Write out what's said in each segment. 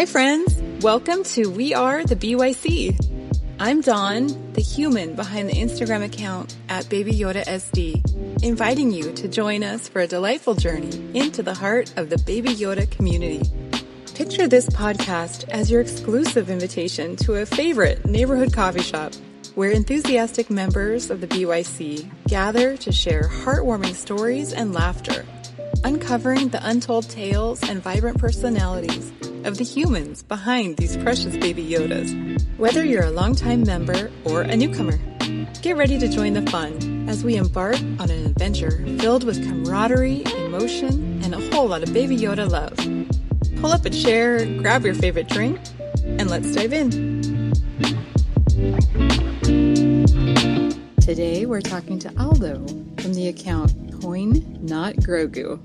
Hi friends, welcome to We Are the BYC. I'm Dawn, the human behind the Instagram account at Baby Yoda SD, inviting you to join us for a delightful journey into the heart of the Baby Yoda community. Picture this podcast as your exclusive invitation to a favorite neighborhood coffee shop where enthusiastic members of the BYC gather to share heartwarming stories and laughter, uncovering the untold tales and vibrant personalities of the humans behind these precious Baby Yodas. Whether you're a longtime member or a newcomer, get ready to join the fun as we embark on an adventure filled with camaraderie, emotion, and a whole lot of Baby Yoda love. Pull up a chair, grab your favorite drink, and let's dive in. Today we're talking to Aldo from the account Coin Not Grogu.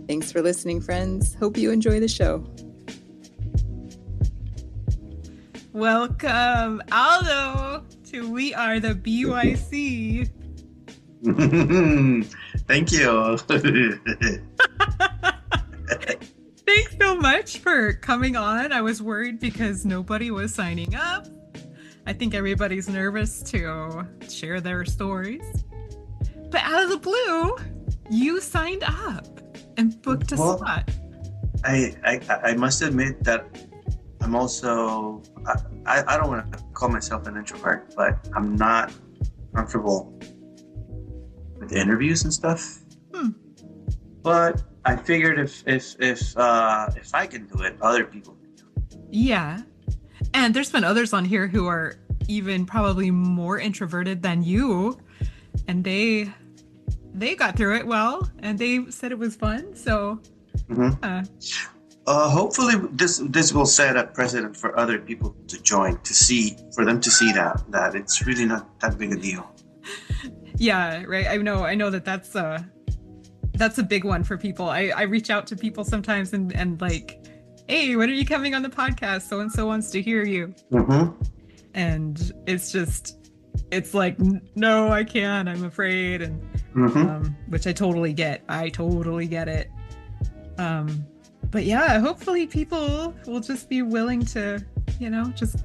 Thanks for listening, friends. Hope you enjoy the show. Welcome, Aldo, to We Are the BYC. Thank you. Thanks so much for coming on. I was worried because nobody was signing up. I think everybody's nervous to share their stories. But out of the blue, you signed up and booked a spot. I must admit that I'm also, I don't want to call myself an introvert, but I'm not comfortable with interviews and stuff. But I figured if I can do it, other people can do it. Yeah. And there's been others on here who are even probably more introverted than you. And they got through it well, and they said it was fun. So, hopefully this will set a precedent for other people to join, for them to see that it's really not that big a deal. Yeah, right. I know that's a big one for people. I reach out to people sometimes and like, hey, when are you coming on the podcast? So and so wants to hear you. And it's like, no, I can't. I'm afraid, and which I totally get. I totally get it. But yeah, hopefully people will just be willing to, just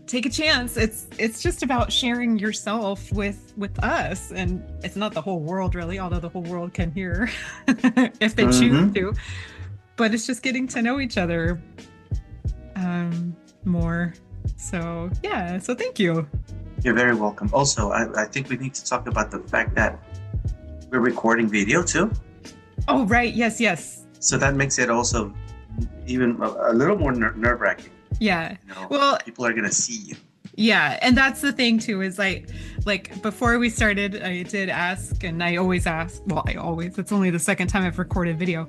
take a chance. It's just about sharing yourself with us, and it's not the whole world really, although the whole world can hear if they choose to. But it's just getting to know each other more. So yeah, so thank you. You're very welcome. Also, I think we need to talk about the fact that we're recording video too. Oh, right. Yes. So that makes it also even a little more nerve-wracking. Yeah. Well, people are going to see you. Yeah. And that's the thing too, is like before we started, I did ask, and I always ask, it's only the second time I've recorded video,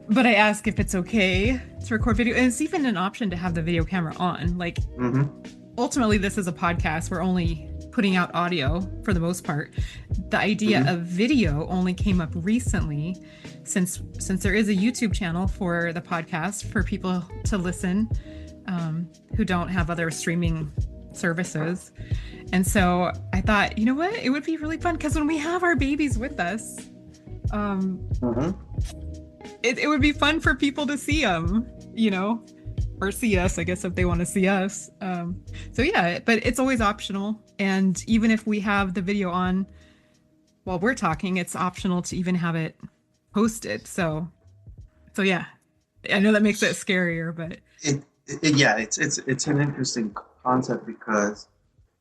but I ask if it's okay to record video. And it's even an option to have the video camera on. Like, ultimately, this is a podcast. We're only putting out audio for the most part. The idea of video only came up recently since there is a YouTube channel for the podcast for people to listen who don't have other streaming services. And so I thought, you know what? It would be really fun because when we have our babies with us, it would be fun for people to see them, or see us, I guess, if they want to see us. So yeah, but it's always optional. And even if we have the video on while we're talking, it's optional to even have it posted. So yeah, I know that makes it scarier, but it's an interesting concept because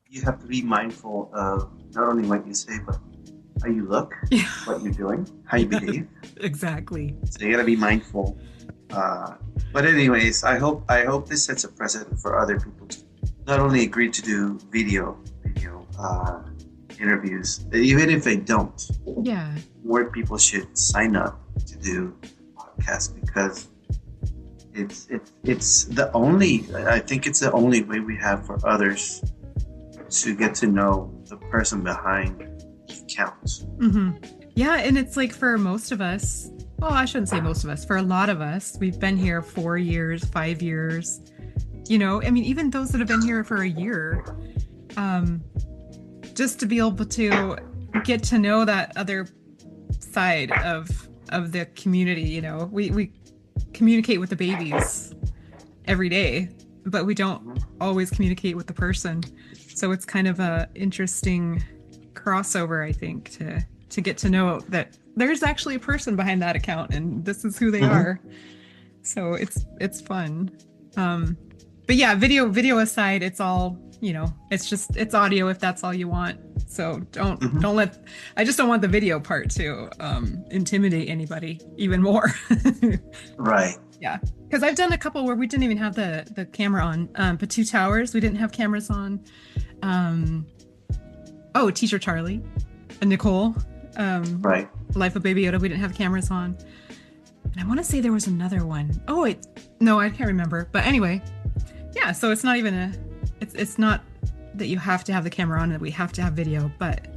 you have to be mindful of not only what you say, but how you look, what you're doing, how you behave. Exactly. So you got to be mindful. But anyways, I hope this sets a precedent for other people to not only agree to do video interviews, even if they don't. Yeah. More people should sign up to do podcasts because it's the only way we have for others to get to know the person behind the account. Yeah, and it's like for most of us, well, I shouldn't say most of us, for a lot of us, we've been here 4 years, 5 years, even those that have been here for a year, just to be able to get to know that other side of the community, we communicate with the babies every day, but we don't always communicate with the person. So it's kind of a interesting crossover, I think, to get to know that there's actually a person behind that account and this is who they are. So it's fun. But yeah, video aside, it's all, it's audio if that's all you want. So don't let, I just don't want the video part to intimidate anybody even more. Right. Yeah. Because I've done a couple where we didn't even have the camera on. Patu Towers, we didn't have cameras on. Teacher Charlie and Nicole. Right. Life of Baby Yoda, we didn't have cameras on. And I want to say there was another one. No, I can't remember. But anyway, yeah, so it's not even it's not that you have to have the camera on and we have to have video, but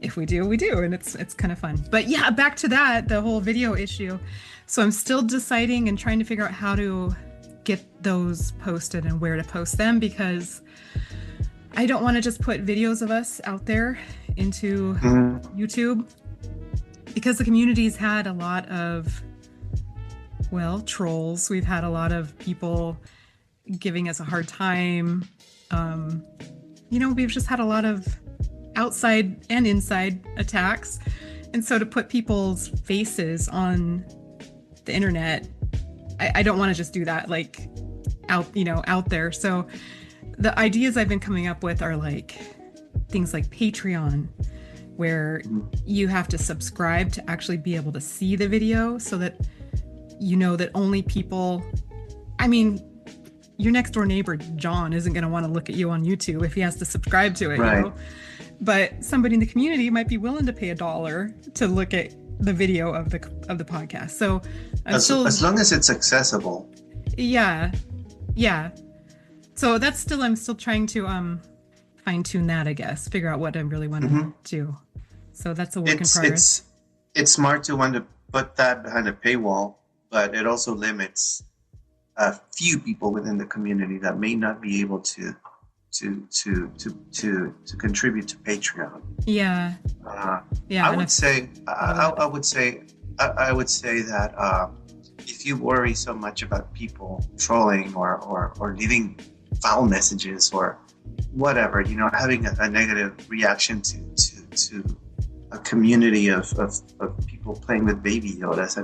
if we do, we do, and it's kind of fun. But yeah, back to that, the whole video issue. So I'm still deciding and trying to figure out how to get those posted and where to post them, because I don't want to just put videos of us out there into YouTube, because the community's had a lot of, trolls. We've had a lot of people giving us a hard time. We've just had a lot of outside and inside attacks. And so to put people's faces on the internet, I don't want to just do that, like out there. So the ideas I've been coming up with are like things like Patreon, where you have to subscribe to actually be able to see the video, so that that only people, your next door neighbor John isn't going to want to look at you on YouTube if he has to subscribe to it, right. But somebody in the community might be willing to pay $1 to look at the video of the podcast. So as long as it's accessible. Yeah. So I'm still trying to fine tune that, I guess, figure out what I really want to do. So that's a work in progress. It's smart to want to put that behind a paywall, but it also limits a few people within the community that may not be able to contribute to Patreon. Yeah. I would say that if you worry so much about people trolling or leaving foul messages or whatever, having a negative reaction to a community of people playing with Baby Yodas.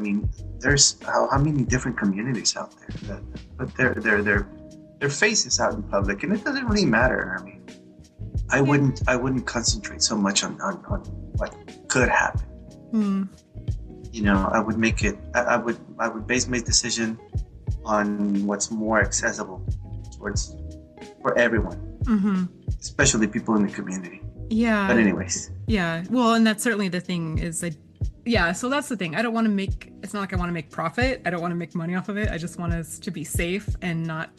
There's how many different communities out there that put their faces out in public, and it doesn't really matter. I wouldn't concentrate so much on what could happen. I would make it. I would base my decision on what's more accessible for everyone, especially people in the community. Yeah. But anyways. Yeah. Well, and that's certainly the thing is so that's the thing. I don't want to it's not like I want to make profit. I don't want to make money off of it. I just want us to be safe and not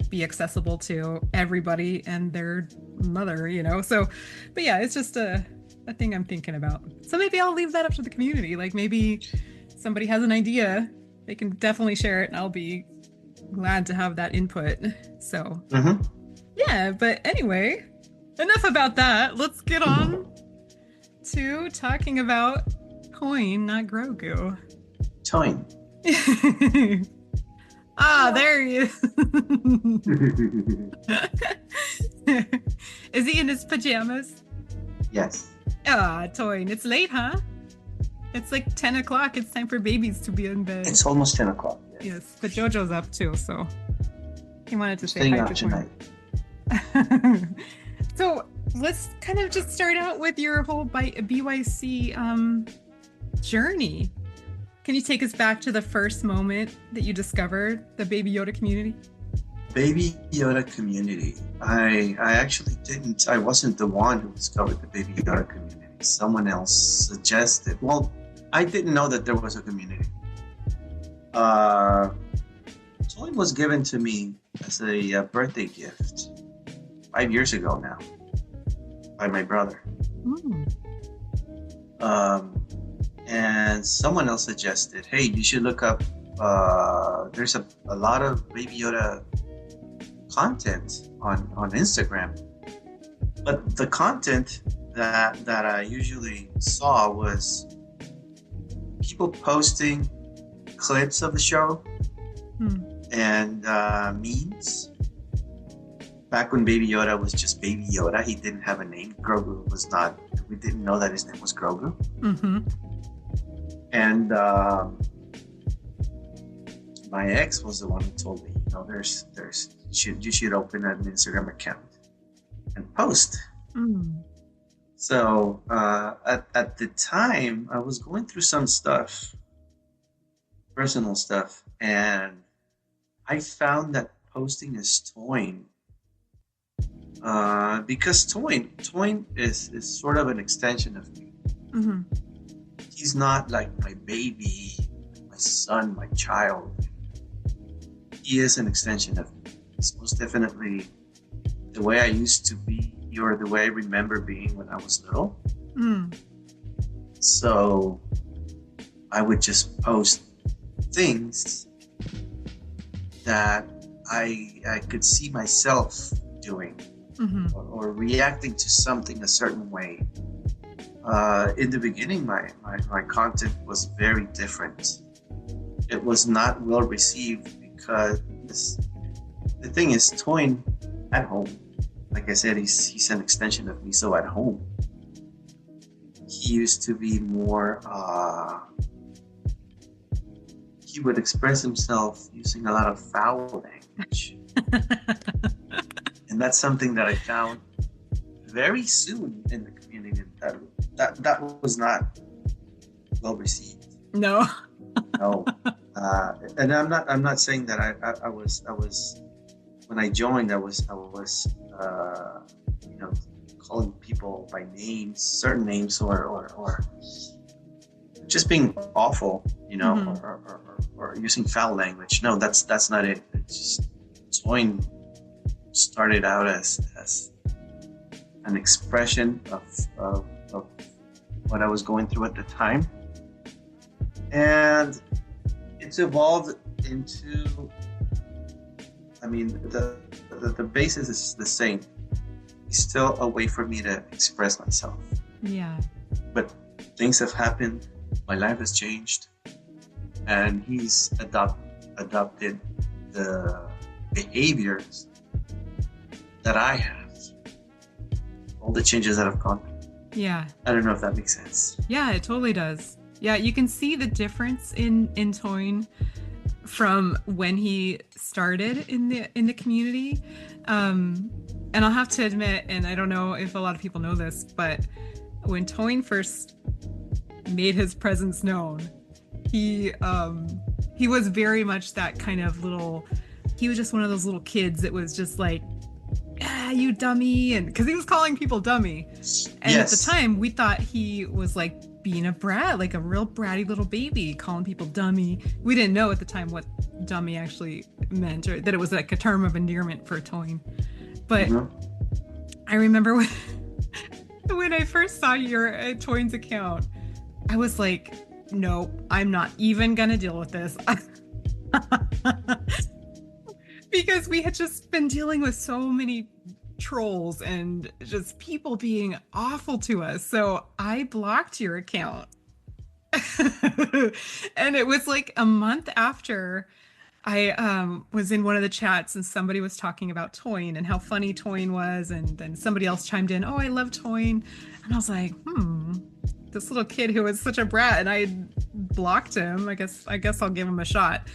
be accessible to everybody and their mother, So, but yeah, it's just a thing I'm thinking about. So maybe I'll leave that up to the community. Like maybe somebody has an idea, they can definitely share it and I'll be glad to have that input. So, yeah, but anyway, enough about that. Let's get on to talking about Toyn, not Grogu. Toyn. There he is. Is he in his pajamas? Yes. Toyn, it's late, huh? It's like 10 o'clock. It's time for babies to be in bed. It's almost 10 o'clock. Yes, but Jojo's up too, so he wanted to say Staying hi up tonight. So let's kind of just start out with your whole BYC journey. Can you take us back to the first moment that you discovered the Baby Yoda community? Baby Yoda community. I actually didn't. I wasn't the one who discovered the Baby Yoda community. Someone else suggested. Well, I didn't know that there was a community. Toyn was given to me as a birthday gift 5 years ago now by my brother. And someone else suggested, hey, you should look up, there's a lot of Baby Yoda content on Instagram. But the content that I usually saw was people posting clips of the show and memes. Back when Baby Yoda was just Baby Yoda, he didn't have a name. Grogu was not. We didn't know that his name was Grogu. Mm-hmm. And my ex was the one who told me, you should open an Instagram account and post. Mm. So at the time, I was going through some stuff, personal stuff, and I found that posting is toying. Because Toyn is sort of an extension of me. Mm-hmm. He's not like my baby, my son, my child. He is an extension of me. He's most definitely the way I used to be, or the way I remember being when I was little. Mm. So I would just post things that I could see myself doing. Mm-hmm. Or reacting to something a certain way. In the beginning, my content was very different. It was not well received because the thing is, Toyn at home, like I said, he's an extension of me. So at home, he used to be more. He would express himself using a lot of foul language. And that's something that I found very soon in the community that was not well received. No. No. And I'm not saying that I was when I joined I was calling people by names, certain names, or just being awful, mm-hmm. or using foul language. No, that's not it. It's just Toyn started out as an expression of what I was going through at the time, and it's evolved into. I mean, the basis is the same. It's still a way for me to express myself. Yeah. But things have happened. My life has changed, and he's adopted the behaviors that I have, all the changes that have gone through. Yeah. I don't know if that makes sense. Yeah, it totally does. Yeah, you can see the difference in Toyn from when he started in the community. And I'll have to admit, and I don't know if a lot of people know this, but when Toyn first made his presence known, he was very much that kind of little. He was just one of those little kids that was just like, you dummy, and because he was calling people dummy, and yes. At the time we thought he was like being a brat, like a real bratty little baby, calling people dummy. We didn't know at the time what dummy actually meant, or that it was like a term of endearment for Toyn. But mm-hmm. I remember when I first saw your Toyn's account, I was like, no, I'm not even gonna deal with this. Because we had just been dealing with so many trolls and just people being awful to us. So I blocked your account. And it was like a month after I was in one of the chats and somebody was talking about Toyn and how funny Toyn was. And then somebody else chimed in, oh, I love Toyn. And I was like, this little kid who was such a brat, and I blocked him. I guess I'll give him a shot.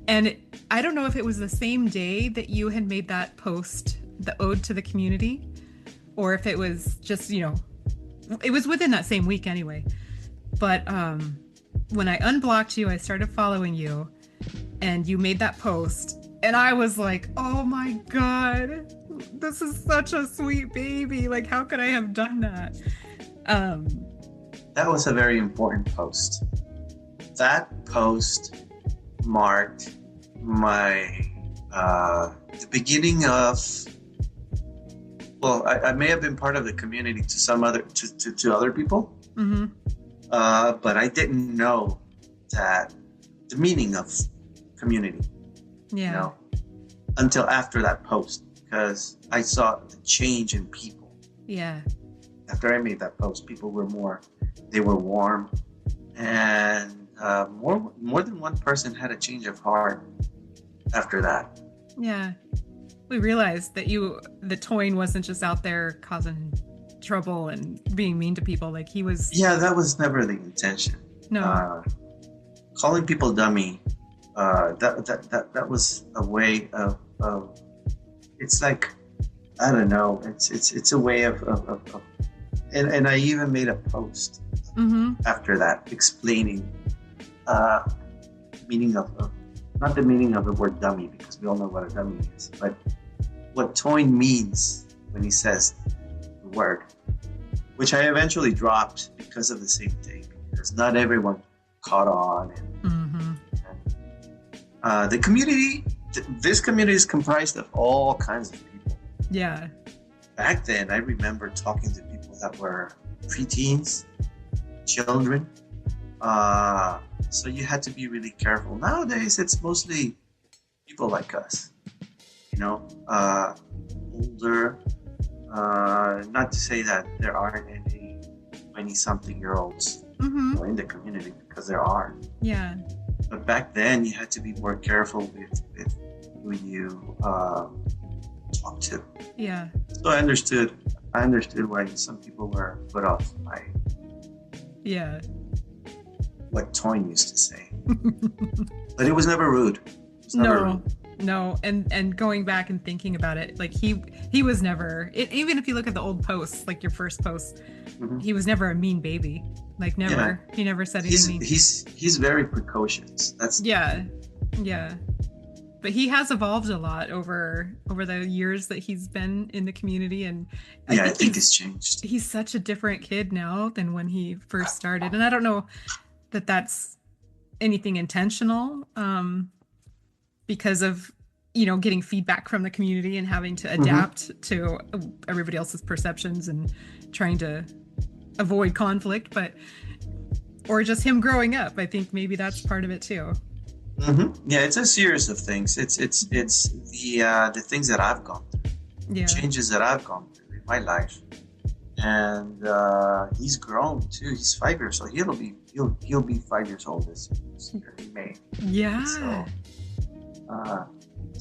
And I don't know if it was the same day that you had made that post, the ode to the community, or if it was just, it was within that same week anyway. But when I unblocked you, I started following you, and you made that post, and I was like, oh my God, this is such a sweet baby. Like, how could I have done that? That was a very important post. That post marked my the beginning of. Well, I may have been part of the community to some other to other people, mm-hmm. But I didn't know that the meaning of community. Yeah. Until after that post, because I saw the change in people. Yeah. After I made that post, people were they were warm, and more than one person had a change of heart. after that. Yeah. We realized that the Toyne wasn't just out there causing trouble and being mean to people. Like he was. Yeah, that was never the intention. No. Calling people dummy, that was a way of it's like, I don't know, it's a way of and I even made a post after that explaining meaning of not the meaning of the word dummy, because we all know what a dummy is, but what Toyne means when he says the word, which I eventually dropped because of the same thing, because not everyone caught on. And the community, this community is comprised of all kinds of people. Yeah. Back then, I remember talking to people that were preteens, children. So you had to be really careful. Nowadays, it's mostly people like us, you know, older. Not to say that there aren't any 20-something-year-olds in the community, because there are. Yeah. But back then, you had to be more careful with who you talk to. Yeah. So I understood why some people were put off by what Toyne used to say. But it was never rude. No. And going back and thinking about it, like he was never, even if you look at the old posts, like your first post, he was never a mean baby. Like never. Yeah. He never said anything. He's very precocious. That's yeah. But he has evolved a lot over the years that he's been in the community, and I think it's changed. He's such a different kid now than when he first started, and I don't know that that's anything intentional, because of getting feedback from the community and having to adapt to everybody else's perceptions and trying to avoid conflict, or just him growing up. I think maybe that's part of it too. Yeah, it's a series of things. It's the things that I've gone through, changes that I've gone through in my life, and he's grown too. He's 5 years old. He'll be 5 years old this year in May. Yeah. So,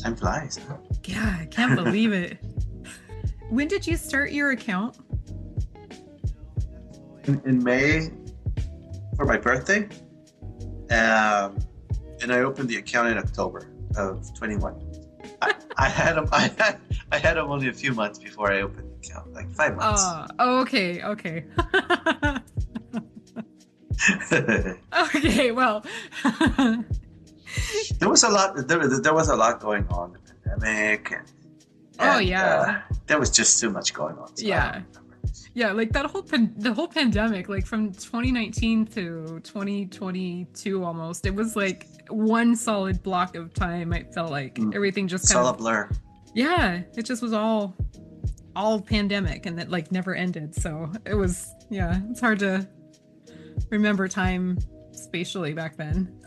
time flies. Huh? Yeah, I can't believe it. When did you start your account? In May for my birthday. And I opened the account in October of 21. I had him only a few months before I opened the account, like 5 months. Okay. Okay, well. There was a lot. There was a lot going on. The pandemic and there was just too much going on. So yeah, like that the whole pandemic, like from 2019 to 2022 almost, it was like one solid block of time. It felt like everything just kind of a blur. Yeah, it just was all pandemic, and it like never ended. So it was it's hard to remember time spatially back then.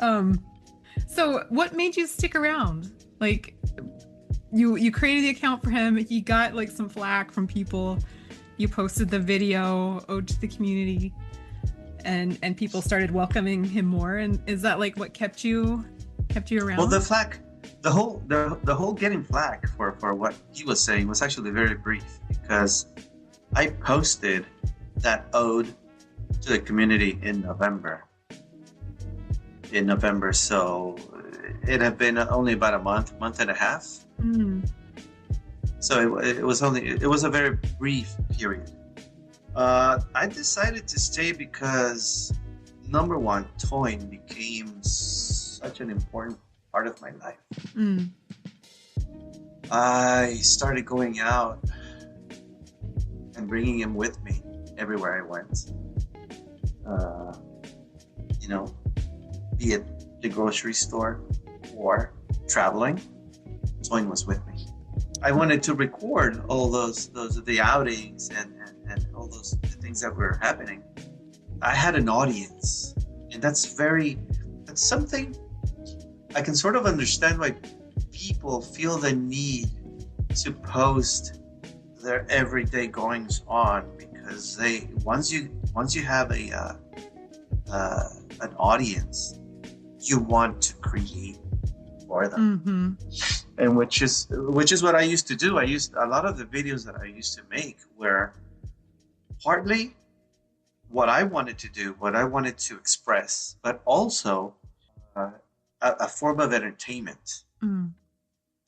So what made you stick around? Like you created the account for him. He got like some flack from people. You posted the video ode to the community, and people started welcoming him more. And is that like what kept you around? Well, the flack, the whole getting flack for what he was saying was actually very brief, because I posted that ode to the community in November. So it had been only about a month and a half. So it was a very brief period. I decided to stay because, number one, Toyne became such an important part of my life. I started going out and bringing him with me everywhere I went. Be it the grocery store or traveling, Toyne was with me. I wanted to record all those the outings and all those things that were happening. I had an audience, and that's something I can sort of understand why people feel the need to post their everyday goings on, because once you have an audience, you want to create for them. Mm-hmm. And which is what I used to do. A lot of the videos that I used to make were partly what I wanted to do, what I wanted to express, but also a form of entertainment. Mm.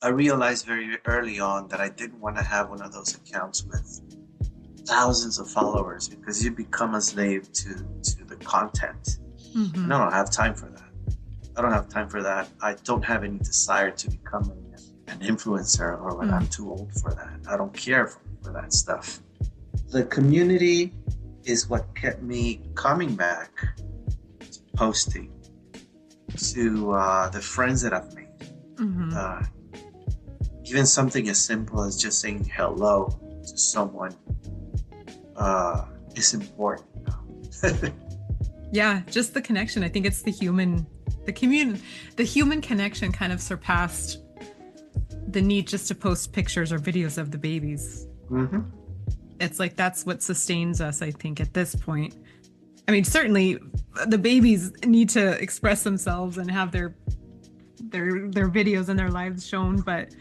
I realized very early on that I didn't want to have one of those accounts with thousands of followers, because you become a slave to the content. Mm-hmm. And I don't have time for that. I don't have any desire to become an influencer, or when I'm too old for that. I don't care for that stuff. The community is what kept me coming back to posting, to the friends that I've made. Mm-hmm. Even something as simple as just saying hello to someone is important. Yeah, just the connection. I think it's the human connection kind of surpassed the need just to post pictures or videos of the babies. Mm-hmm. It's like that's what sustains us, I think, at this point. I mean, certainly the babies need to express themselves and have their videos and their lives shown, but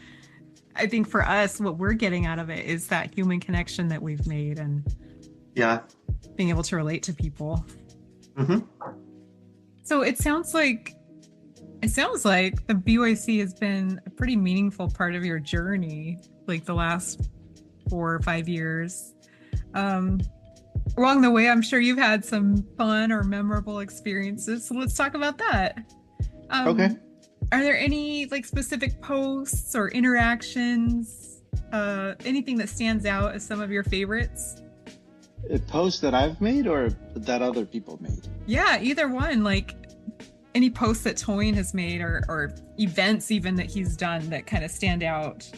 I think for us, what we're getting out of it is that human connection that we've made, and being able to relate to people. Mm-hmm. So it sounds like the BYC has been a pretty meaningful part of your journey, like the last 4 or 5 years. Along the way, I'm sure you've had some fun or memorable experiences. So let's talk about that. Okay. Are there any like specific posts or interactions, anything that stands out as some of your favorites? A post that I've made or that other people made? Yeah, either one. Like any posts that Toyin has made, or events even that he's done that kind of stand out.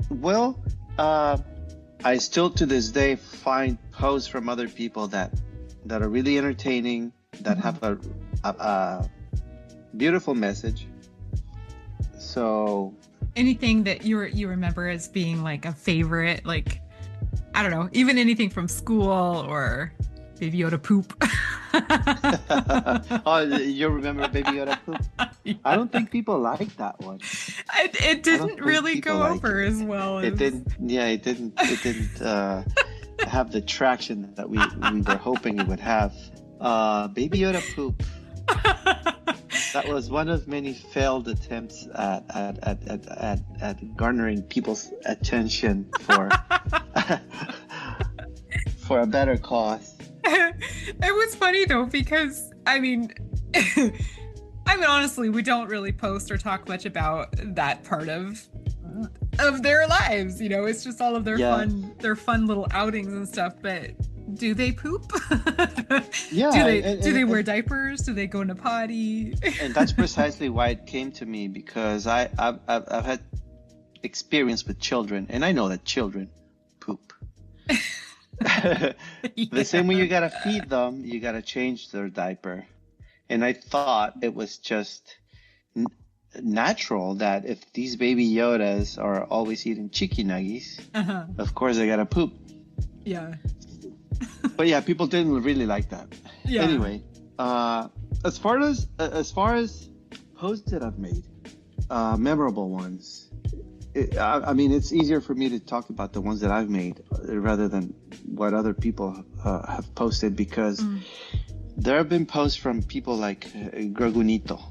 Well, I still to this day find posts from other people that are really entertaining, that have a beautiful message. So anything that you remember as being like a favorite, like, I don't know, even anything from school or Baby Yoda poop. Oh, you remember Baby Yoda poop? Yeah. I don't think people like that one. It didn't really go over as well as... It didn't. Yeah, it didn't have the traction that we were hoping it would have. Baby Yoda poop. That was one of many failed attempts at garnering people's attention for for a better cause. It was funny though, because I mean honestly, we don't really post or talk much about that part of their lives. You know, it's just all of their fun little outings and stuff. But do they poop? Yeah. Do they wear diapers? Do they go in a potty? And that's precisely why it came to me, because I've had experience with children, and I know that children poop. The same way you gotta feed them, you gotta change their diaper. And I thought it was just natural that if these baby Yodas are always eating chicken nuggies, of course they gotta poop. Yeah. But yeah, people didn't really like that. Yeah. Anyway, as far as posts that I've made, memorable ones. I mean, it's easier for me to talk about the ones that I've made rather than what other people have posted, because there have been posts from people like Gragunito,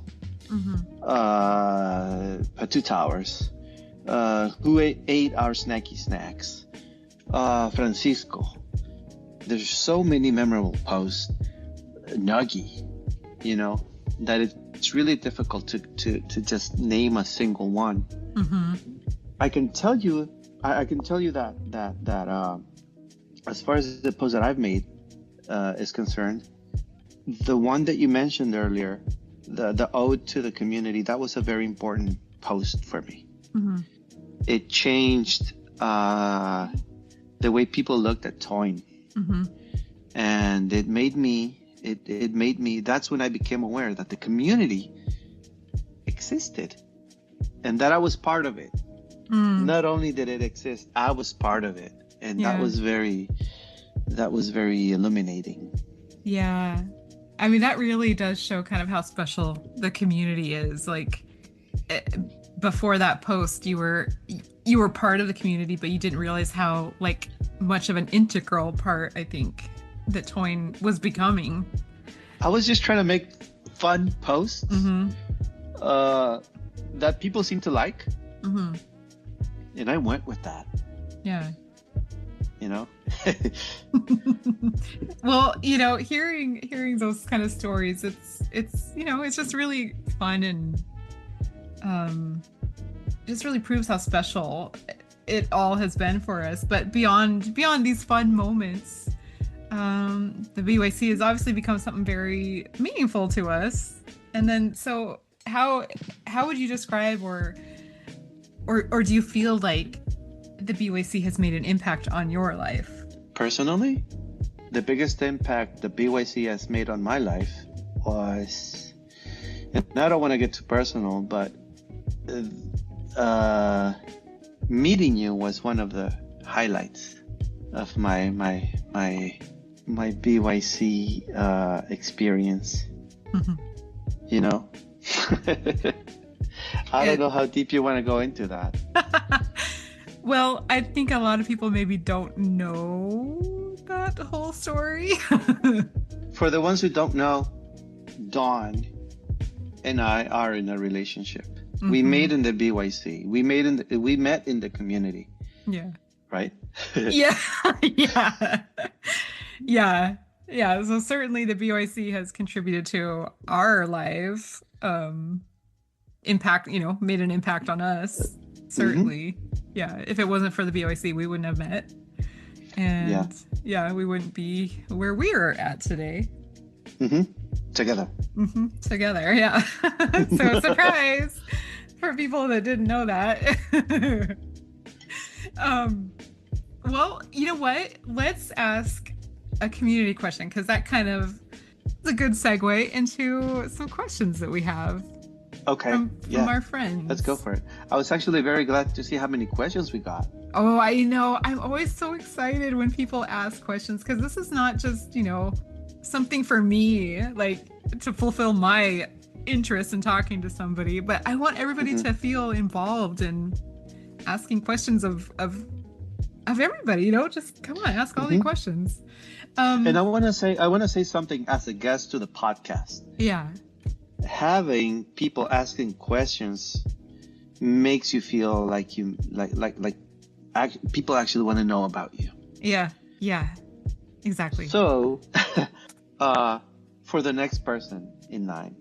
Patu Towers, who ate our snacky snacks, Francisco. There's so many memorable posts. Nuggy, you know, that it's really difficult to just name a single one. I can tell you that as far as the post that I've made is concerned, the one that you mentioned earlier, the ode to the community, that was a very important post for me. It changed the way people looked at Toyin. And it made me, that's when I became aware that the community existed and that I was part of it. Not only did it exist, I was part of it. And that was very illuminating. Yeah. I mean, that really does show kind of how special the community is. Like, before that post, you were part of the community, but you didn't realize how like much of an integral part, I think, that Toin was becoming. I was just trying to make fun posts that people seem to like, and I went with that. Yeah. You know. Well, you know, hearing those kind of stories, it's you know, it's just really fun, and just really proves how special it all has been for us. But beyond these fun moments, the BYC has obviously become something very meaningful to us. And then, so how would you describe, or do you feel like the BYC has made an impact on your life? Personally, the biggest impact the BYC has made on my life was, and I don't want to get too personal, but meeting you was one of the highlights of my BYC experience. You know. I don't know how deep you want to go into that. Well, I think a lot of people maybe don't know that whole story. For the ones who don't know, Dawn and I are in a relationship. We made in the BYC. We met in the community. Yeah. Right? Yeah. Yeah. So certainly the BYC has contributed to our life. Impact, you know, made an impact on us. Certainly. Yeah. If it wasn't for the BYC, we wouldn't have met. And yeah, we wouldn't be where we're at today. Together. Together, yeah. So surprise for people that didn't know that. Well, you know what? Let's ask a community question, because that kind of is a good segue into some questions that we have. Okay. From our friends. Let's go for it. I was actually very glad to see how many questions we got. Oh, I know. I'm always so excited when people ask questions, because this is not just, you know, something for me, like to fulfill my interest in talking to somebody, but I want everybody to feel involved in asking questions of everybody, you know, just come on, ask all the questions. And I want to say something as a guest to the podcast. Yeah. Having people asking questions makes you feel like people actually want to know about you. Yeah, exactly. So, for the next person in line,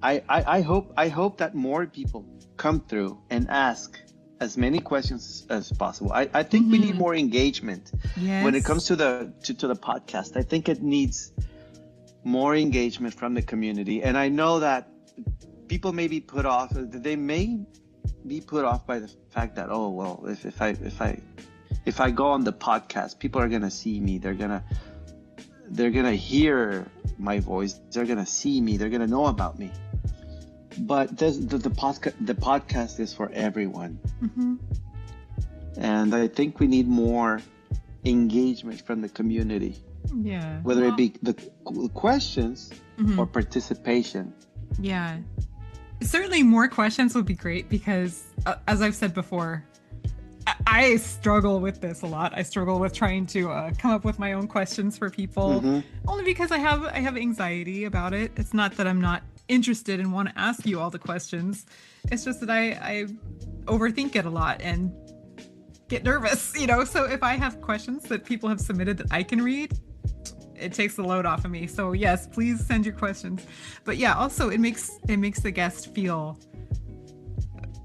I hope that more people come through and ask as many questions as possible. I think we need more engagement when it comes to the podcast. I think it needs more engagement from the community, and I know that people may be put off. They may be put off by the fact that, oh well, if I go on the podcast, people are gonna see me. They're gonna hear my voice. They're gonna see me. They're gonna know about me. But the podcast is for everyone, and I think we need more engagement from the community. Yeah. Whether it be the questions or participation. Yeah. Certainly more questions would be great, because as I've said before, I struggle with this a lot. I struggle with trying to come up with my own questions for people, only because I have anxiety about it. It's not that I'm not interested and want to ask you all the questions. It's just that I overthink it a lot and get nervous, you know. So if I have questions that people have submitted that I can read, it takes the load off of me. So yes, please send your questions. But yeah, also it makes the guest feel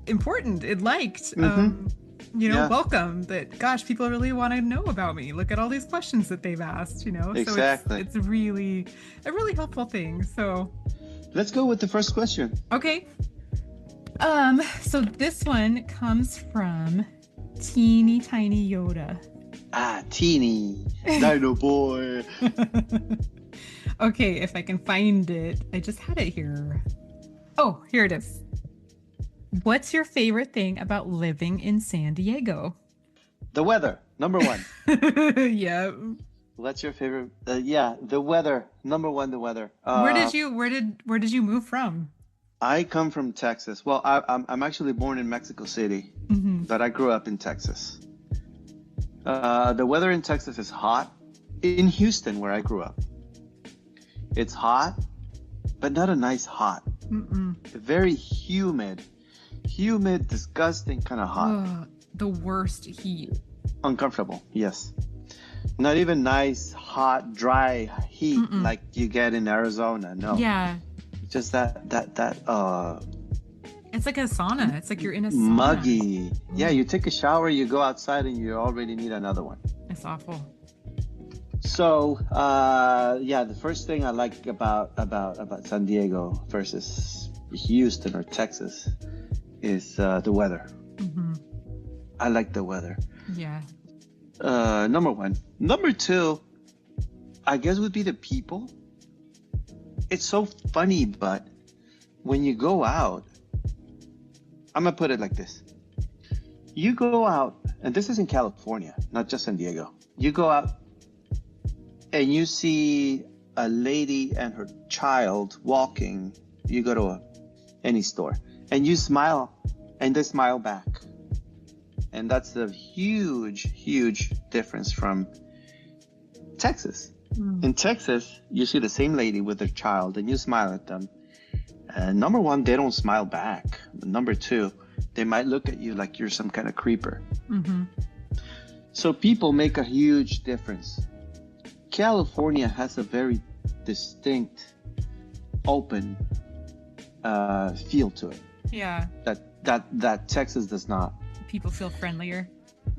important, liked, you know, welcome, that gosh, people really want to know about me. Look at all these questions that they've asked, you know. Exactly. So it's really a really helpful thing. So let's go with the first question. Okay. So this one comes from Teeny Tiny Yoda. Teeny Dino Boy. Okay, if I can find it. I just had it here. Oh, here it is. What's your favorite thing about living in San Diego? The weather, number one. Yeah. What's your favorite? The weather, number one. The weather. Where did you move from? I come from Texas. Well, I'm actually born in Mexico City, Mm-hmm. but I grew up in Texas. The weather in Texas is hot. In Houston, where I grew up, it's hot, but not a nice hot. Mm-mm. Very humid, disgusting kind of hot. Ugh, the worst heat. Uncomfortable, yes. Not even nice, hot, dry heat Mm-mm. like you get in Arizona. No. Yeah. Just that It's like a sauna. It's like you're in a sauna. muggy. Yeah, you take a shower, you go outside, and you already need another one. It's awful. So, the first thing I like about San Diego versus Houston or Texas is the weather. Mm-hmm. I like the weather. Yeah. Number one. Number two, I guess would be the people. It's so funny, but when you go out, I'm gonna put it like this. You go out, and this is in California, not just San Diego. You go out and you see a lady and her child walking. You go to any store and you smile, and they smile back. And that's a huge difference from Texas. Mm. In Texas, you see the same lady with her child and you smile at them. And number one, they don't smile back. Number two, they might look at you like you're some kind of creeper. Mm-hmm. So people make a huge difference. California has a very distinct, open feel to it Yeah. that Texas does not. People feel friendlier.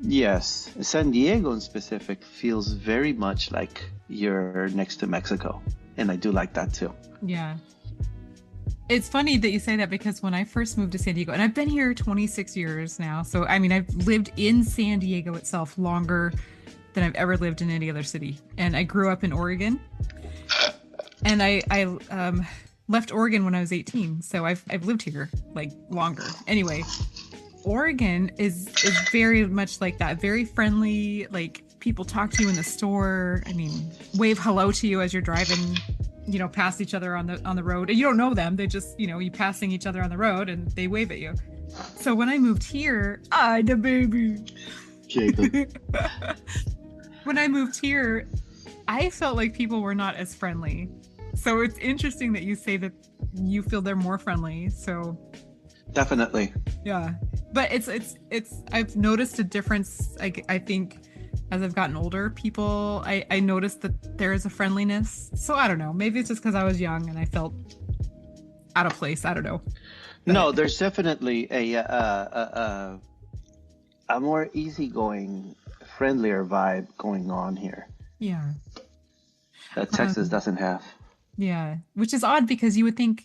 Yes, San Diego in specific feels very much like you're next to Mexico, and I do like that too. Yeah. It's funny that you say that because when I first moved to San Diego, and I've been here 26 years now, so I mean, I've lived in San Diego itself longer than I've ever lived in any other city. And I grew up in Oregon, and I left Oregon when I was 18, so I've lived here like longer. Anyway, Oregon is very much like that, very friendly. Like people talk to you in the store. I mean, wave hello to you as you're driving, past each other on the road. And you don't know them. They just, you passing each other on the road and they wave at you. So when I moved here, the baby. Jacob. When I moved here, I felt like people were not as friendly. So it's interesting that you say that you feel they're more friendly. So Definitely. yeah, but it's I've noticed a difference. I think as I've gotten older, people I noticed that there is a friendliness. So I don't know. Maybe it's just because I was young and I felt out of place. I don't know. No, there's definitely a more easygoing, friendlier vibe going on here Yeah. that Texas doesn't have. Yeah, which is odd because you would think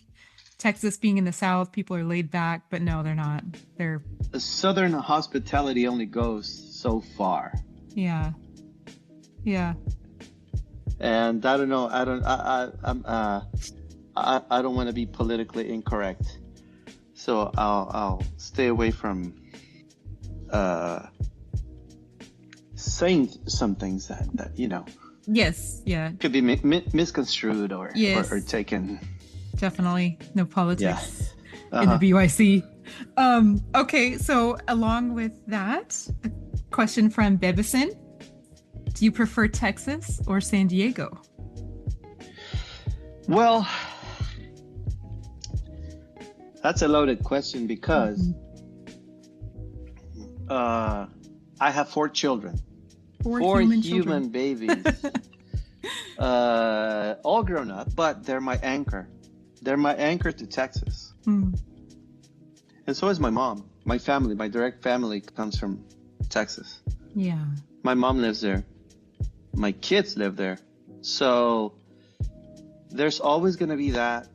Texas being in the South, people are laid back, but no, they're not. They're The Southern hospitality only goes so far, yeah. and I don't know. I don't want to be politically incorrect, so I'll stay away from saying some things that Yes, yeah, could be misconstrued or Yes. or taken. definitely. No politics Yeah. in the BYC. Okay, so along with that, a question from Bebison. Do you prefer Texas or San Diego? Well, that's a loaded question because I have 4 children. Four human human babies. All grown up, but they're my anchor. They're my anchor to Texas. children. And so is my mom. My family, my direct family comes from Texas. Yeah. My mom lives there. My kids live there. So there's always going to be that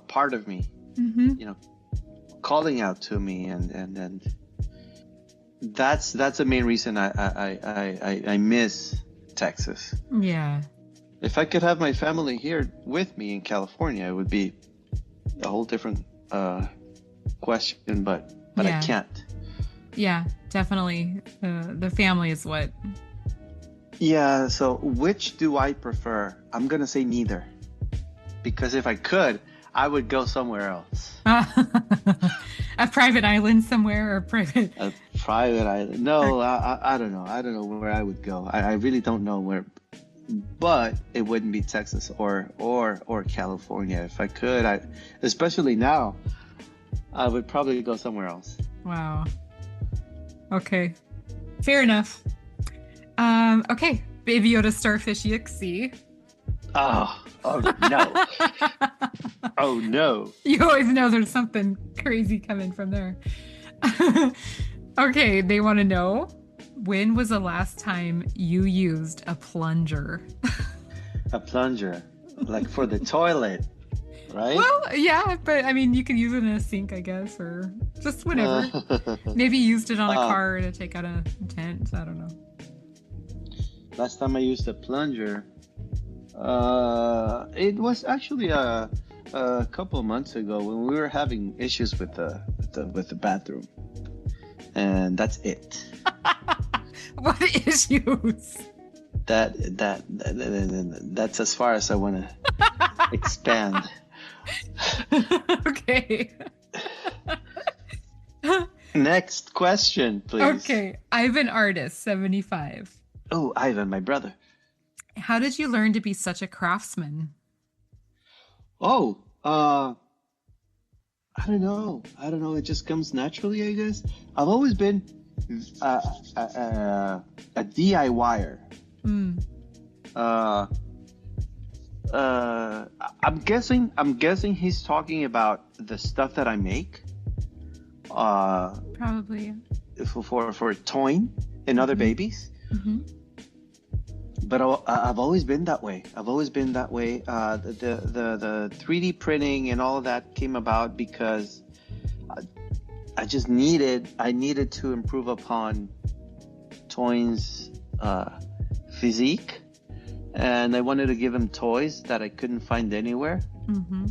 part of me, Mm-hmm. calling out to me, and that's the main reason I miss Texas. Yeah. If I could have my family here with me in California, it would be a whole different question, but Yeah. I can't. Yeah, definitely. The family is what. Yeah, so which do I prefer? I'm gonna say neither, because if I could, I would go somewhere else. A private island somewhere or private. A private island. No, I don't know. I don't know where I would go. I really don't know where. But it wouldn't be Texas or California. If I could, especially now, I would probably go somewhere else. Wow. Okay. Fair enough. Okay. Baby Yoda Starfish EXC. Oh no. Oh no. You always know there's something crazy coming from there. Okay, they want to know, when was the last time you used a plunger? A plunger? Like for the toilet, right? Well, yeah, but I mean, you could use it in a sink, I guess, or just whenever. Maybe you used it on a car to take out a tent. I don't know. Last time I used a plunger, it was actually a couple of months ago when we were having issues with the bathroom, and that's it. What issues? That's as far as I want to expand. Okay. Next question, please. Okay, Ivan Artist, 75. Oh, Ivan, my brother. How did you learn to be such a craftsman? Oh, I don't know. It just comes naturally, I guess. I've always been a DIYer. I'm guessing he's talking about the stuff that I make. Probably. For toying and other babies. Mm-hmm. But I've always been that way. The 3D printing and all of that came about because I needed to improve upon Toyn's physique, and I wanted to give him toys that I couldn't find anywhere. Mm-hmm.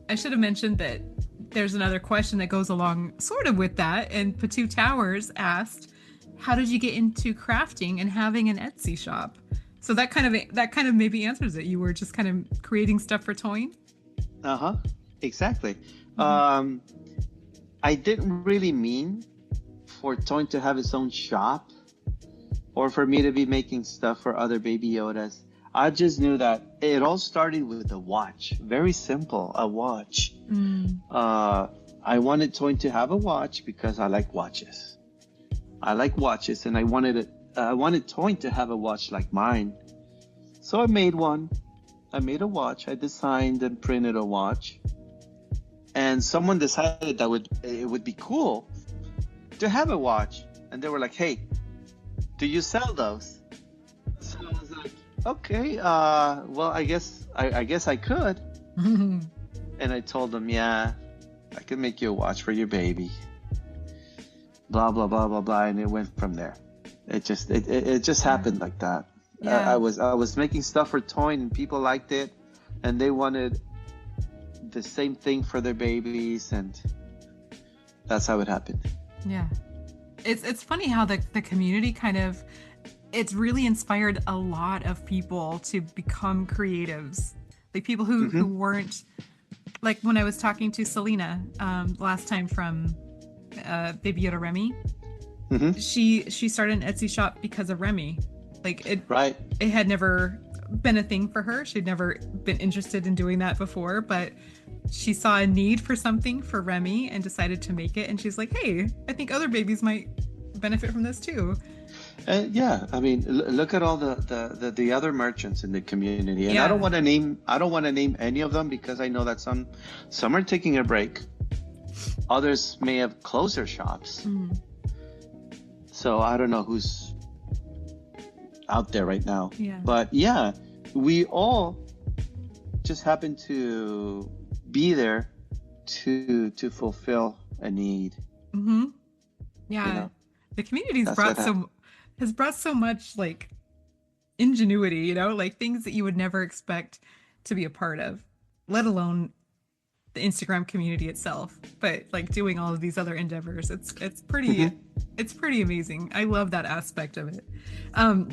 I should have mentioned that there's another question that goes along sort of with that, and Patu Towers asked, how did you get into crafting and having an Etsy shop? So that kind of maybe answers it. You were just kind of creating stuff for toying? Exactly. I didn't really mean for Toyn to have his own shop or for me to be making stuff for other Baby Yodas. I just knew that it all started with a watch. Very simple, a watch. I wanted Toyn to have a watch because I like watches. And I wanted Toyn to have a watch like mine. So I made one. I made a watch. I designed and printed a watch. And someone decided that it would be cool to have a watch. And they were like, hey, do you sell those? So I was like, okay, well, I guess I could. And I told them, yeah, I can make you a watch for your baby. Blah, blah, blah, blah, blah. And it went from there. It just happened like that. Yeah. I was making stuff for Toyn and people liked it, and they wanted the same thing for their babies, and that's how it happened. Yeah. It's funny how the community it's really inspired a lot of people to become creatives. Like people who weren't, like when I was talking to Selena last time from Baby Yoda Remy, she started an Etsy shop because of Remy. Like it had never been a thing for her. She'd never been interested in doing that before, but she saw a need for something for Remy and decided to make it. And she's like, hey, I think other babies might benefit from this too. Yeah, I mean, look at all the other merchants in the community, and Yeah. I don't want to name any of them because I know that some are taking a break, others may have closed their shops. So I don't know who's out there right now. Yeah. But yeah, we all just happen to be there to fulfill a need. Yeah, You know? the community's That's has brought so much like ingenuity, like things that you would never expect to be a part of, let alone the Instagram community itself. But like doing all of these other endeavors, it's pretty it's pretty amazing. I love that aspect of it.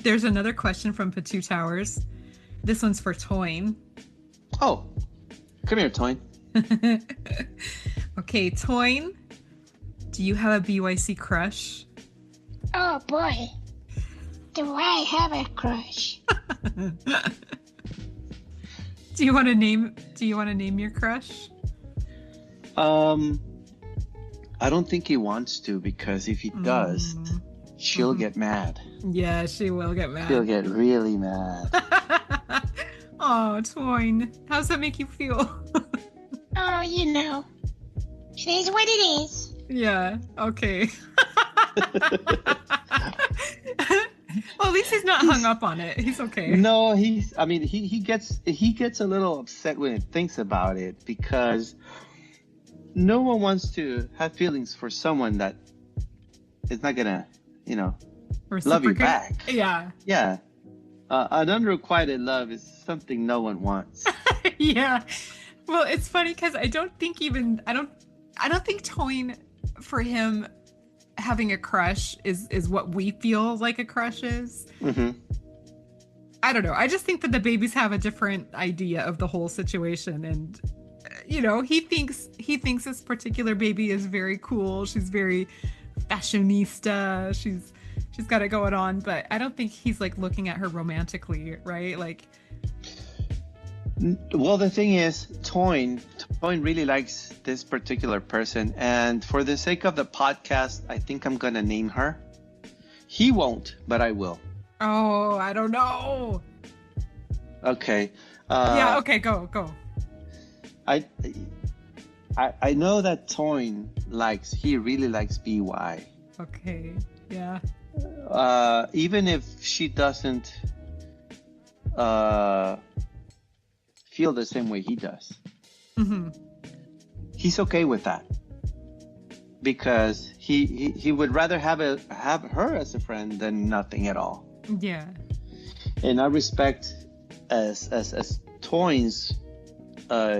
There's another question from Patu Towers. This one's for Toyn. Oh, come here, Toyn. Okay, Toyn, do you have a BYC crush? Oh boy, do I have a crush? Do you want to name your crush? I don't think he wants to, because if he does, she'll get mad. Yeah, she will get mad. She'll get really mad. Oh, Toyn, how's that make you feel? Oh, you know, it is what it is. Yeah, okay. Well, at least he's not hung up on it. He's okay. No, he gets a little upset when he thinks about it, because no one wants to have feelings for someone that is not gonna, love you back. Yeah. Yeah. An unrequited love is something no one wants. Yeah. Well, it's funny because I don't think Toyn, for him, having a crush is what we feel like a crush is. Mm-hmm. I don't know. I just think that the babies have a different idea of the whole situation, and he thinks this particular baby is very cool. She's very fashionista. She's got it going on, but I don't think he's like looking at her romantically, right? Like, well, the thing is, Toyn really likes this particular person, and for the sake of the podcast, I think I'm gonna name her. He won't, but I will. Oh, I don't know. Okay. Yeah. Okay. Go. I know that Toyn really likes BY. Okay. Yeah. Even if she doesn't feel the same way he does. Mm-hmm. He's okay with that, because he would rather have her as a friend than nothing at all. Yeah. And I respect, as Toyn's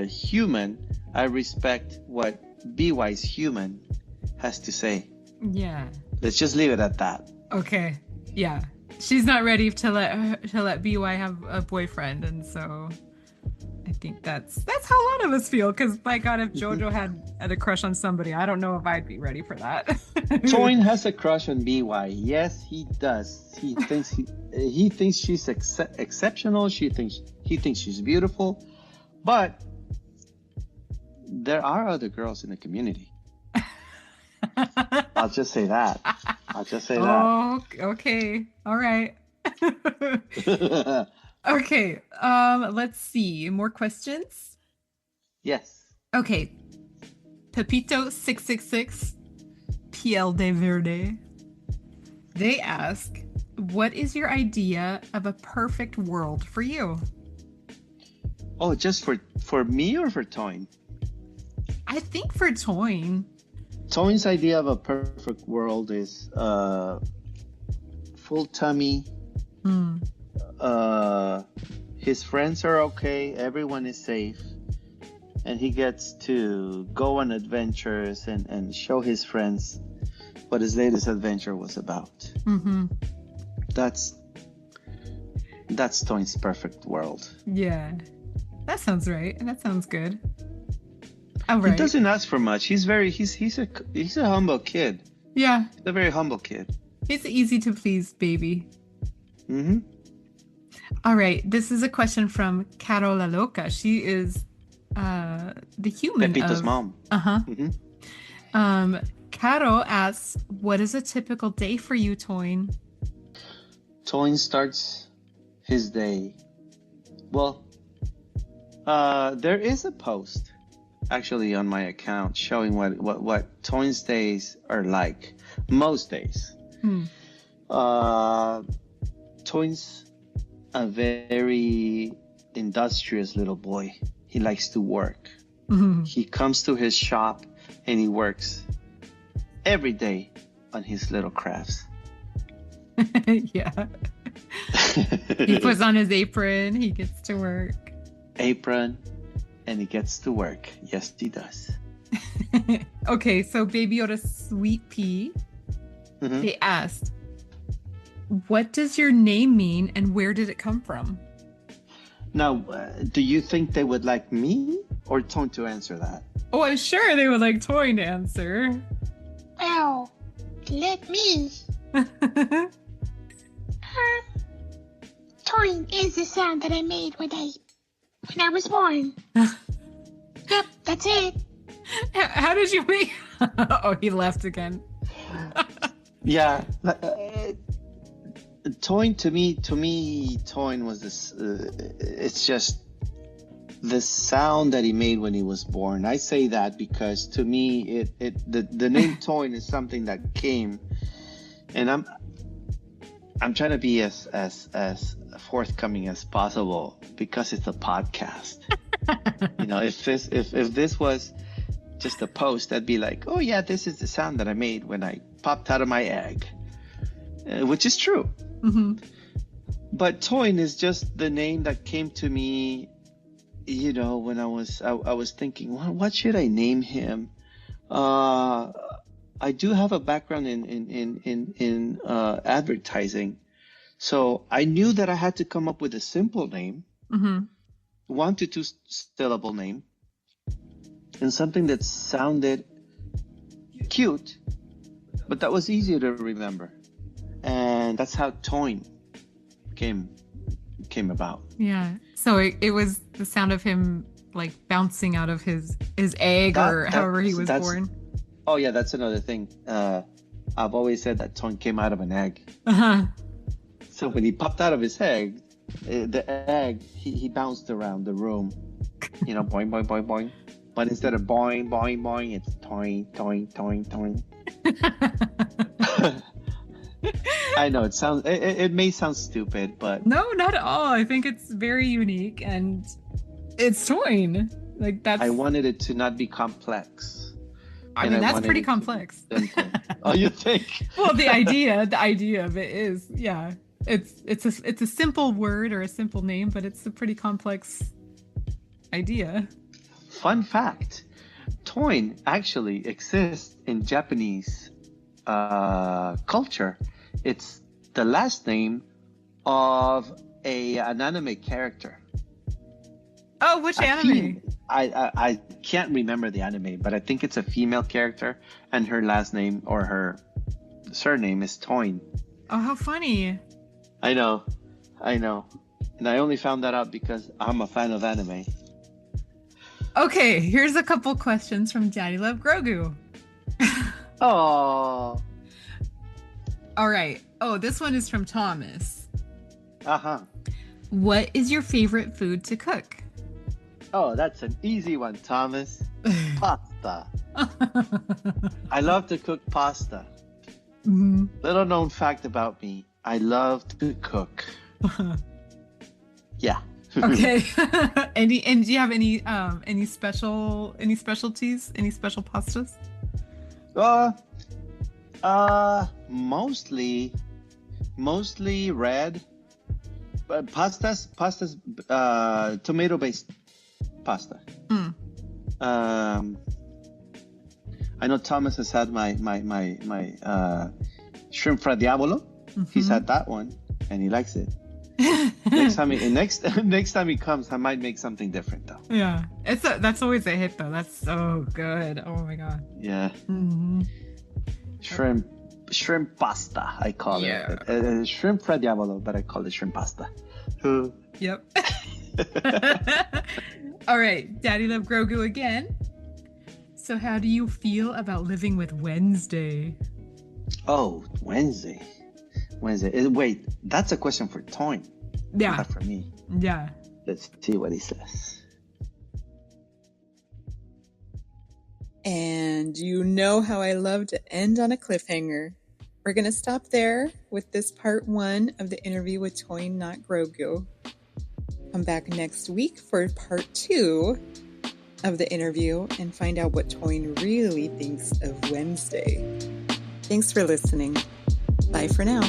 human, I respect what BY's human has to say. Yeah. Let's just leave it at that. Okay. Yeah. She's not ready to let BY have a boyfriend, and so I think that's how a lot of us feel. Because my God, if JoJo had a crush on somebody, I don't know if I'd be ready for that. Toyn has a crush on BY. Yes, he does. He thinks she's exceptional. He thinks she's beautiful, but there are other girls in the community. I'll just say that. Oh, okay. All right. Okay. Let's see. More questions? Yes. Okay. Pepito666 PL de Verde. They ask, what is your idea of a perfect world for you? Oh, just for me or for Toyn? I think for Toyn. Toyn's idea of a perfect world is full tummy. His friends are okay. Everyone is safe. And he gets to go on adventures and show his friends what his latest adventure was about. Mm-hmm. That's Toyn's perfect world. Yeah. That sounds right. And that sounds good. All right. He doesn't ask for much. He's a humble kid. Yeah. He's a very humble kid. He's easy to please baby. Mm-hmm. All right. This is a question from Caro La Loca. She is the human Pepito's mom. Uh-huh. Mm-hmm. Caro asks, what is a typical day for you, Toyn? Toyn starts his day. Well, there is a post actually on my account showing what Toyn's days are like. Most days. Toyn's a very industrious little boy. He likes to work. Mm-hmm. He comes to his shop and he works every day on his little crafts. Yeah. He puts on his apron. He gets to work. Apron, and he gets to work. Yes, he does. Okay, so Baby Yoda Sweet Pea, they asked, what does your name mean and where did it come from? Now, do you think they would like me or Toin to answer that? Oh, I'm sure they would like Toin to answer. Well, let me. Toin is the sound that I made when I was born. Yep, that's it. How did you make? Oh, he left again. Yeah. Toin to me, Toin was this. It's just the sound that he made when he was born. I say that because to me, the name Toin is something that came, and I'm trying to be as forthcoming as possible because it's a podcast. If this was just a post, I'd be like, oh yeah, this is the sound that I made when I popped out of my egg, which is true. Mm-hmm. But Toin is just the name that came to me, when I was thinking, what should I name him? I do have a background in advertising, so I knew that I had to come up with a simple name, Mm-hmm. 1 to 2 syllable name, and something that sounded cute, but that was easier to remember. And that's how Toin came about. Yeah. So it was the sound of him like bouncing out of his egg however he was born. Oh yeah, that's another thing. I've always said that Toin came out of an egg. Uh-huh. So when he popped out of his egg, the egg, he bounced around the room, boing, boing, boing, boing. But instead of boing, boing, boing, it's Toin, Toin, Toin, Toin. I know it may sound stupid, but No, not at all. I think it's very unique and it's Toin. Like that's. I wanted it to not be complex. I mean, that's pretty complex. Oh, you think? Well, the idea of it is, yeah. It's a simple word or a simple name, but it's a pretty complex idea. Fun fact: Toin actually exists in Japanese culture. It's the last name of an anime character. Oh, which anime? I can't remember the anime, but I think it's a female character, and her last name or her surname is Toin. Oh, how funny. I know. And I only found that out because I'm a fan of anime. Okay, here's a couple questions from Daddy Love Grogu. Oh. All right. Oh, this one is from Thomas. Uh-huh. What is your favorite food to cook? Oh, that's an easy one, Thomas. Pasta. I love to cook pasta. Mm-hmm. Little known fact about me, I love to cook. Yeah. Okay. And do you have any specialties, any special pastas? Mostly red. But pastas tomato based pasta. Mm. I know Thomas has had my shrimp fra diavolo. Mm-hmm. He's had that one and he likes it. Next time he comes, I might make something different though. Yeah, that's always a hit though. That's so good. Oh my god. Yeah. Mm-hmm. Shrimp pasta, I call it. Shrimp fra diavolo, but I call it shrimp pasta. Yep. All right, Daddy Love Grogu again. So how do you feel about living with Wednesday? Oh, Wednesday. Wait, that's a question for Toin. Yeah. Not for me. Yeah. Let's see what he says. And you know how I love to end on a cliffhanger. We're going to stop there with this part 1 of the interview with Toin, not Grogu. Come back next week for part 2 of the interview and find out what Toin really thinks of Wednesday. Thanks for listening. Bye for now.